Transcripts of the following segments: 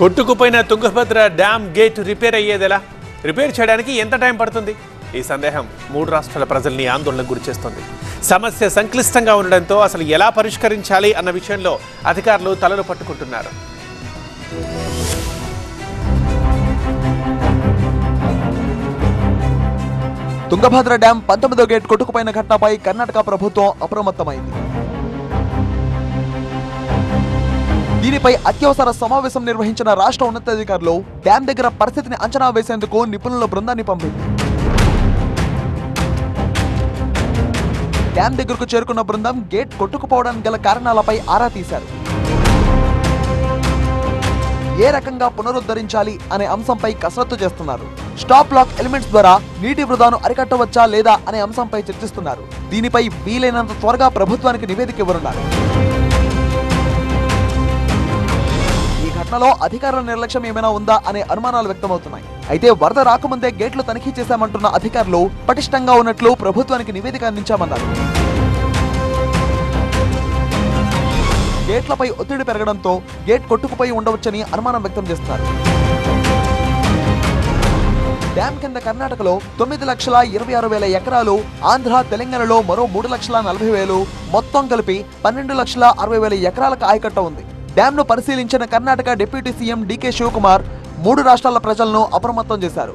కొట్టుకుపోయిన Tungabhadra dam gate repair అయ్యేదెలా? Repair చేయడానికి ఎంత టైం పడుతుంది? ఈ సందేహం 3 రాష్ట్రాల ప్రజల్ని ఆందోళనకు గురిచేస్తుంది. సమస్య సంక్లిష్టంగా ఉండడంతో అసలు ఎలా పరిష్కరించాలి అన్న విషయంలో అధికారులు తలలు పట్టుకుంటున్నారు. తుంగభద్ర డ్యాం 19వ గేట్ కొట్టుకుపోయిన ఘటనపై కర్ణాటక ప్రభుత్వం అప్రమత్తమైంది. దీనిపై అత్యవసర సమావేశం నిర్వహించిన రాష్ట్ర ఉన్నతాధికారులు డ్యాం దగ్గర పరిస్థితిని అంచనా వేసేందుకు నిపుణుల బృందాన్ని పంపింది. డ్యాం దగ్గరకు చేరుకున్న బృందం గేట్ కొట్టుకుపోవడానికి గల కారణాలపై ఆరా తీశారు. ఏ రకంగా పునరుద్ధరించాలి అనే అంశంపై కసరత్తు చేస్తున్నారు. స్టాప్ లాక్ ఎలిమెంట్స్ ద్వారా నీటి వృధాను అరికట్టవచ్చా లేదా అనే అంశంపై చర్చిస్తున్నారు. దీనిపై వీలైనంత త్వరగా ప్రభుత్వానికి నివేదిక ఇవ్వనున్నారు. ఈ ఘటనలో అధికారుల నిర్లక్ష్యం ఏమైనా ఉందా అనే అనుమానాలు వ్యక్తమవుతున్నాయి. అయితే వరద రాకముందే గేట్లు తనిఖీ చేశామంటున్న అధికారులు పటిష్టంగా ఉన్నట్లు ప్రభుత్వానికి నివేదిక అందించామన్నారు. గేట్లపై ఒత్తిడి పెరగడంతో గేట్ కొట్టుకుపోయి ఉండవచ్చని అనుమానం వ్యక్తం చేస్తున్నారు. డ్యాం కింద కర్ణాటకలో 9,26,000 ఎకరాలు, ఆంధ్ర తెలంగాణలో మరో 3,40,000, మొత్తం కలిపి 12,60,000 ఎకరాలకు ఆయకట్ట ఉంది. డ్యాం ను పరిశీలించిన కర్ణాటక డిప్యూటీ సీఎం డీకే శివకుమార్ 3 రాష్ట్రాల ప్రజలను అప్రమత్తం చేశారు.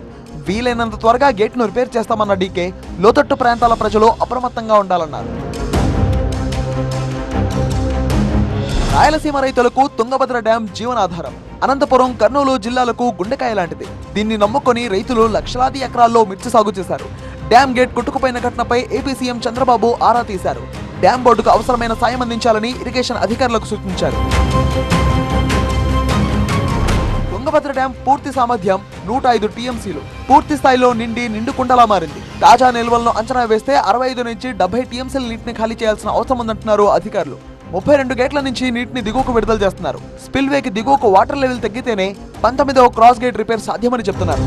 వీలైనంత త్వరగా గేట్ ను రిపేర్ చేస్తామన్న డీకే లోతట్టు ప్రాంతాల ప్రజలు అప్రమత్తంగా ఉండాలన్నారు. రాయలసీమ రైతులకు తుంగభద్ర డ్యాం జీవనాధారం. అనంతపురం, కర్నూలు జిల్లాలకు గుండెకాయ లాంటిది. దీన్ని నమ్ముకొని రైతులు లక్షలాది ఎకరాల్లో మిర్చి సాగు చేశారు. డ్యాం గేట్ కొట్టుకుపోయిన ఘటనపై ఏపీ సీఎం చంద్రబాబు ఆరా తీశారు. డ్యాం బోర్డుకు అవసరమైన సాయం అందించాలని ఇరిగేషన్ అధికారులకు సూచించారు. తుంగభద్ర డ్యాం పూర్తి సామర్థ్యం 105 టీఎంసీలు. పూర్తి స్థాయిలో నిండుకుండలా మారింది. తాజా నిల్వలను అంచనా వేస్తే 65 నుంచి 70 టీఎంసీల నీటిని ఖాళీ చేయాల్సిన అవసరం ఉందంటున్నారు అధికారులు. 32 గేట్ల నుంచి నీటిని దిగువకు విడుదల చేస్తున్నారు. స్పిల్వేకి దిగువకు వాటర్ లెవెల్ తగ్గితేనే 19వ క్రాస్ గేట్ రిపేర్ సాధ్యమని చెప్తున్నారు.